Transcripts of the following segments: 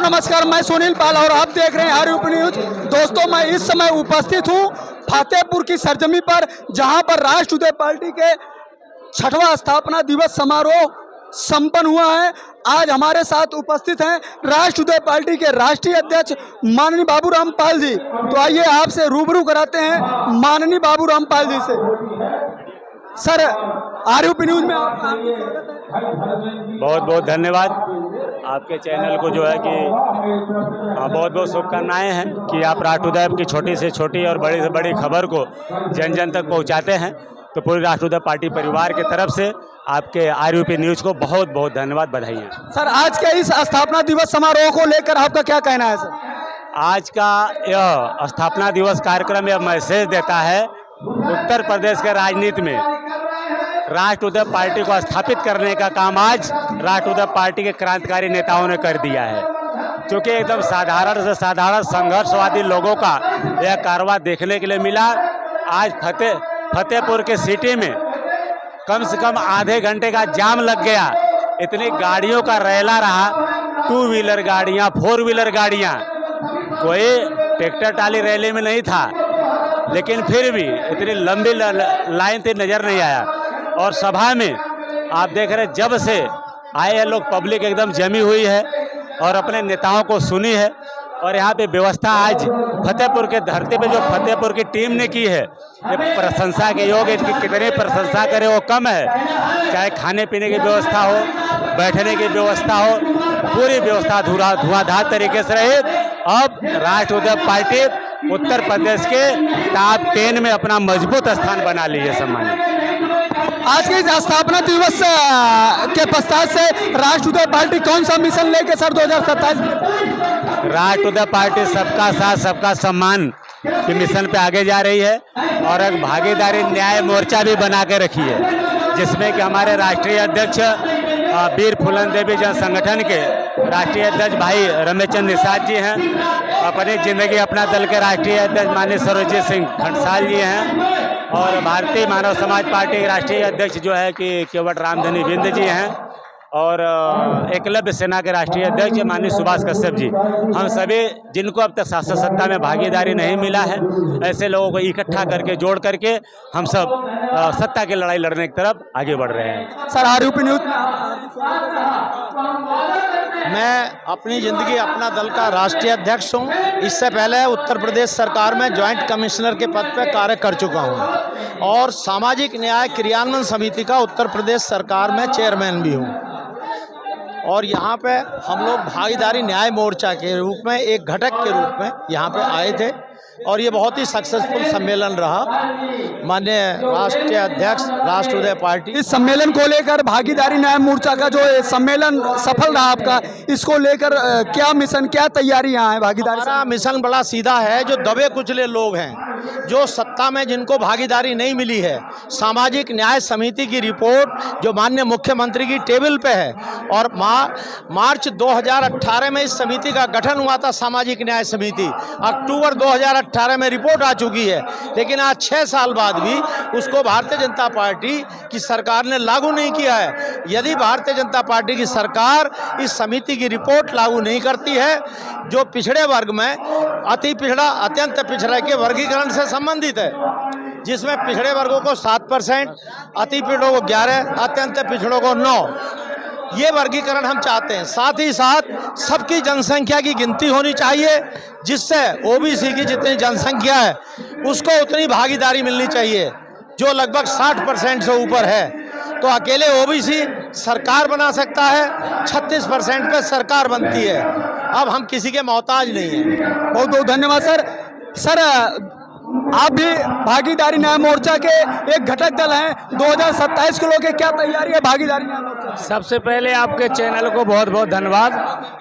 नमस्कार, मैं सुनील पाल और आप देख रहे हैं आरयूपी न्यूज। दोस्तों, मैं इस समय उपस्थित हूं फतेहपुर की सरजमी पर, जहां पर राष्ट्रीय पार्टी के 6वां स्थापना दिवस समारोह संपन्न हुआ है। आज हमारे साथ उपस्थित हैं राष्ट्रीय पार्टी के राष्ट्रीय अध्यक्ष माननीय बाबूराम पाल जी। तो आइए आपसे रूबरू कराते हैं माननीय बाबूराम पाल जी से। सर, आरयूपी न्यूज में आपका बहुत बहुत धन्यवाद। आपके चैनल को जो है कि बहुत बहुत शुभकामनाएं हैं कि आप राष्ट्रोदय की छोटी से छोटी और बड़ी से बड़ी खबर को जन जन तक पहुंचाते हैं। तो पूरी राष्ट्रोदय पार्टी परिवार की तरफ से आपके आरयूपी न्यूज को बहुत बहुत धन्यवाद, बधाई। सर, आज के इस स्थापना दिवस समारोह को लेकर आपका क्या कहना है? सर, आज का यह स्थापना दिवस कार्यक्रम यह मैसेज देता है उत्तर प्रदेश के राजनीति में राष्ट्रोदय पार्टी को स्थापित करने का काम आज राष्ट्रोदय पार्टी के क्रांतिकारी नेताओं ने कर दिया है। क्योंकि एकदम साधारण से साधारण संघर्षवादी लोगों का यह कारवां देखने के लिए मिला। आज फतेहपुर के सिटी में कम से कम आधे घंटे का जाम लग गया। इतनी गाड़ियों का रैला रहा, 2 व्हीलर गाड़ियाँ, 4 व्हीलर गाड़ियाँ, कोई ट्रैक्टर ट्राली रैली में नहीं था, लेकिन फिर भी इतनी लंबी लाइन से नजर नहीं आया। और सभा में आप देख रहे हैं जब से आए हैं लोग, पब्लिक एकदम जमी हुई है और अपने नेताओं को सुनी है। और यहाँ पे व्यवस्था आज फतेहपुर के धरती पे जो फतेहपुर की टीम ने की है, ये प्रशंसा के योग्य। इसकी कितनी प्रशंसा करे वो कम है। चाहे खाने पीने की व्यवस्था हो, बैठने की व्यवस्था हो, पूरी व्यवस्था धुआंधार तरीके से रही। अब राष्ट्रोदय पार्टी उत्तर प्रदेश के टॉप 10 में अपना मजबूत स्थान बना ली है। सम्मानित, आज के इस स्थापना दिवस के पश्चात से राष्ट्रीय पार्टी कौन सा मिशन लेके सर 2027? राष्ट्रीय पार्टी सबका साथ सबका सम्मान के मिशन पे आगे जा रही है और एक भागीदारी न्याय मोर्चा भी बना के रखी है, जिसमें कि हमारे राष्ट्रीय अध्यक्ष वीर फूलन देवी जन संगठन के राष्ट्रीय अध्यक्ष भाई रमेशचंद्र निषाद जी हैं, अपनी जिंदगी अपना दल के राष्ट्रीय अध्यक्ष माननीय सर्वजीत सिंह खंडसाल जी हैं, और भारतीय मानव समाज पार्टी के राष्ट्रीय अध्यक्ष जो है कि केवट रामधनी बिंद जी हैं, और एकलव्य सेना के राष्ट्रीय अध्यक्ष माननीय सुभाष कश्यप जी। हम सभी जिनको अब तक शासन सत्ता में भागीदारी नहीं मिला है, ऐसे लोगों को इकट्ठा करके जोड़ करके हम सब सत्ता की लड़ाई लड़ने की तरफ आगे बढ़ रहे हैं। सर, आरयूपी न्यूज मैं अपनी ज़िंदगी अपना दल का राष्ट्रीय अध्यक्ष हूं। इससे पहले उत्तर प्रदेश सरकार में जॉइंट कमिश्नर के पद पर कार्य कर चुका हूं और सामाजिक न्याय क्रियान्वयन समिति का उत्तर प्रदेश सरकार में चेयरमैन भी हूं। और यहाँ पे हम लोग भागीदारी न्याय मोर्चा के रूप में एक घटक के रूप में यहाँ पे आए थे और ये बहुत ही सक्सेसफुल सम्मेलन रहा। माननीय राष्ट्रीय अध्यक्ष राष्ट्रोदय पार्टी, इस सम्मेलन को लेकर भागीदारी न्याय मोर्चा का जो सम्मेलन सफल रहा आपका, इसको लेकर क्या मिशन, क्या तैयारियां हैं भागीदारी? हमारा मिशन बड़ा सीधा है। जो दबे कुचले लोग हैं, जो सत्ता में जिनको भागीदारी नहीं मिली है, सामाजिक न्याय समिति की रिपोर्ट जो माननीय मुख्यमंत्री की टेबल पे है, और मार्च 2018 में इस समिति का गठन हुआ था, सामाजिक न्याय समिति। अक्टूबर 2018 में रिपोर्ट आ चुकी है, लेकिन आज 6 साल बाद भी उसको भारतीय जनता पार्टी की सरकार ने लागू नहीं किया है। यदि भारतीय जनता पार्टी की सरकार इस समिति की रिपोर्ट लागू नहीं करती है, जो पिछड़े वर्ग में अति पिछड़ा अत्यंत पिछड़ा के वर्गीकरण से संबंधित है, जिसमें पिछड़े वर्गों को 7%, अति पिछड़ों को 11%, अत्यंत पिछड़ों को 9%, ये वर्गीकरण हम चाहते हैं। साथ ही साथ सबकी जनसंख्या की गिनती होनी चाहिए, जिससे ओबीसी की जितनी जनसंख्या है उसको उतनी भागीदारी मिलनी चाहिए, जो लगभग 60% से ऊपर है। तो अकेले ओबीसी सरकार बना सकता है, 36% पे सरकार बनती है। अब हम किसी के मोहताज नहीं हैं। बहुत बहुत धन्यवाद सर। सर, आप भी भागीदारी न्याय मोर्चा के एक घटक दल हैं। 2027 को लेकर क्या तैयारी है भागीदारी न्याय मोर्चा? सबसे पहले आपके चैनल को बहुत बहुत धन्यवाद,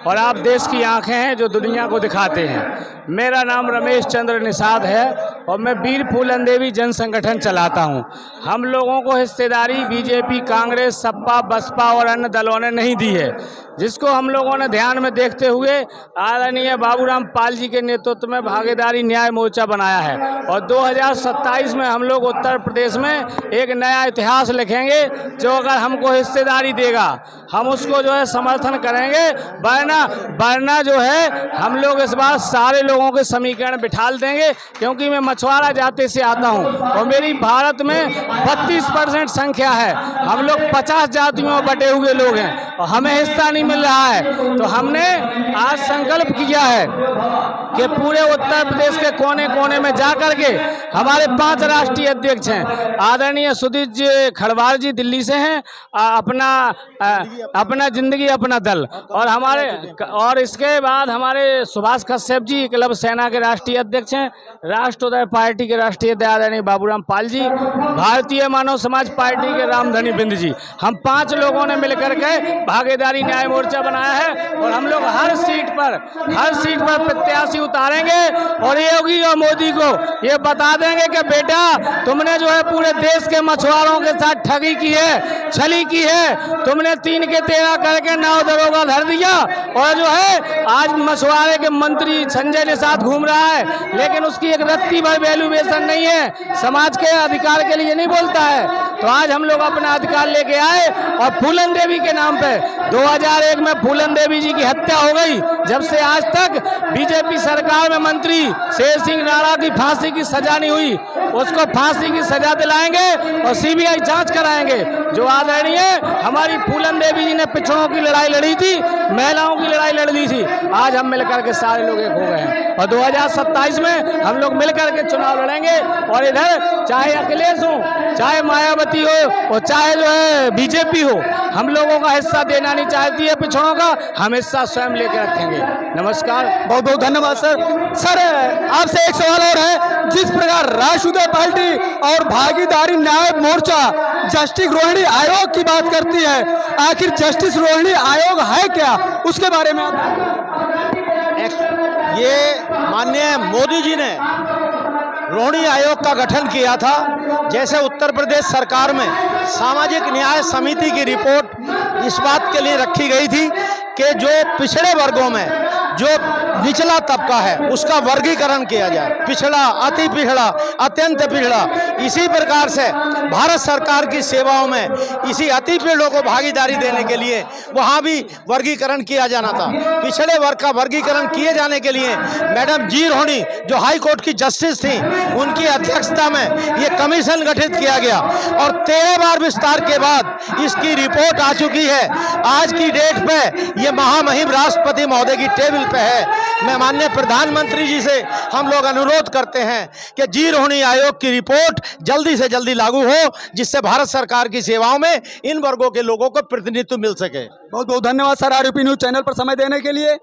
और आप देश की आंखें हैं जो दुनिया को दिखाते हैं। मेरा नाम रमेश चंद्र निषाद है और मैं वीर फूलन देवी जन संगठन चलाता हूं। हम लोगों को हिस्सेदारी बीजेपी, कांग्रेस, सपा, बसपा और अन्य दलों ने नहीं दी है, जिसको हम लोगों ने ध्यान में देखते हुए आदरणीय बाबूराम पाल जी के नेतृत्व में भागीदारी न्याय मोर्चा बनाया है। और 2027 में हम लोग उत्तर प्रदेश में एक नया इतिहास लिखेंगे। जो अगर हमको हिस्सेदारी देगा हम उसको जो है समर्थन करेंगे, वरना जो है हम लोग इस बार सारे लोगों के समीकरण बिठाल देंगे। क्योंकि मैं मछुआरा जाति से आता हूं और मेरी भारत में 32% संख्या है। हम लोग 50 जातियों में बटे हुए लोग हैं और हमें हिस्सा नहीं मिल रहा है। तो हमने आज संकल्प किया है कि पूरे उत्तर प्रदेश के कोने कोने में जा करके हमारे 5 राष्ट्रीय अध्यक्ष हैं। आदरणीय सुदीप जी खड़वार जी दिल्ली से हैं, अपना जिंदगी अपना दल, और इसके बाद हमारे सुभाष कश्यप जी एकलव्य सेना के राष्ट्रीय अध्यक्ष हैं। राष्ट्रोदय पार्टी के राष्ट्रीय अध्यक्ष आदरणीय बाबूराम पाल जी, भारतीय मानव समाज पार्टी के रामधनी बिंद जी, हम 5 लोगों ने मिलकर के भागीदारी न्याय मोर्चा बनाया है। और हम लोग हर सीट पर प्रत्याशी उतारेंगे और योगी और मोदी को ये बता देंगे कि बेटा तुमने जो है पूरे देश के मछुआरों के साथ ठगी की है, छली की है, तुमने 3 के 13 करके 9 दरोगा धर दिया। और जो है आज मछुआरे के मंत्री संजय निषाद घूम रहा है, लेकिन उसकी एक रत्ती भर वैल्यूएशन नहीं है, समाज के अधिकार के लिए नहीं बोलता है। तो आज हम लोग अपना अधिकार लेके आए और फूलन देवी के नाम पे 2001 में फूलन देवी जी की हत्या हो गई। जब से आज तक बीजेपी सरकार में मंत्री शेर सिंह राणा की फांसी की सजा नहीं हुई, उसको फांसी की सजा दिलाएंगे और सीबीआई जांच कराएंगे। जो आदरणीय हमारी फूलन देवी जी ने पिछड़ों की लड़ाई लड़ी थी, महिलाओं की लड़ाई लड़ दी थी, आज हम मिलकर के सारे लोग एक हो गए हैं और 2027 में हम लोग मिलकर के चुनाव लड़ेंगे। और इधर चाहे अखिलेश हो, चाहे मायावती हो और चाहे जो है बीजेपी हो, हम लोगों का हिस्सा देना नहीं चाहती है पिछड़ों का, हम हिस्सा स्वयं लेकर रखेंगे। नमस्कार, बहुत बहुत धन्यवाद सर। आपसे एक सवाल और है, जिस प्रकार राष्ट्रीय पार्टी और भागीदारी न्याय मोर्चा जस्टिस रोहिणी आयोग की बात करती है, आखिर जस्टिस रोहिणी आयोग है क्या, उसके बारे में ये माननीय मोदी जी ने रोहिणी आयोग का गठन किया था। जैसे उत्तर प्रदेश सरकार में सामाजिक न्याय समिति की रिपोर्ट इस बात के लिए रखी गई थी कि जो पिछड़े वर्गों में जो निचला तबका है उसका वर्गीकरण किया जाए, पिछड़ा, अति पिछड़ा, अत्यंत पिछड़ा। इसी प्रकार से भारत सरकार की सेवाओं में इसी अति पिछड़ों को भागीदारी देने के लिए वहाँ भी वर्गीकरण किया जाना था। पिछड़े वर्ग का वर्गीकरण किए जाने के लिए मैडम जी रोहिणी जो हाई कोर्ट की जस्टिस थी, उनकी अध्यक्षता में ये कमीशन गठित किया गया और 13 बार विस्तार के बाद इसकी रिपोर्ट आ चुकी है। आज की डेट पे ये महामहिम राष्ट्रपति महोदय की टेबल पे है। मैं माननीय प्रधानमंत्री जी से हम लोग अनुरोध करते हैं कि जी रोहिणी आयोग की रिपोर्ट जल्दी से जल्दी लागू हो, जिससे भारत सरकार की सेवाओं में इन वर्गों के लोगों को प्रतिनिधित्व मिल सके। बहुत बहुत धन्यवाद सर, आरयूपी न्यूज चैनल पर समय देने के लिए।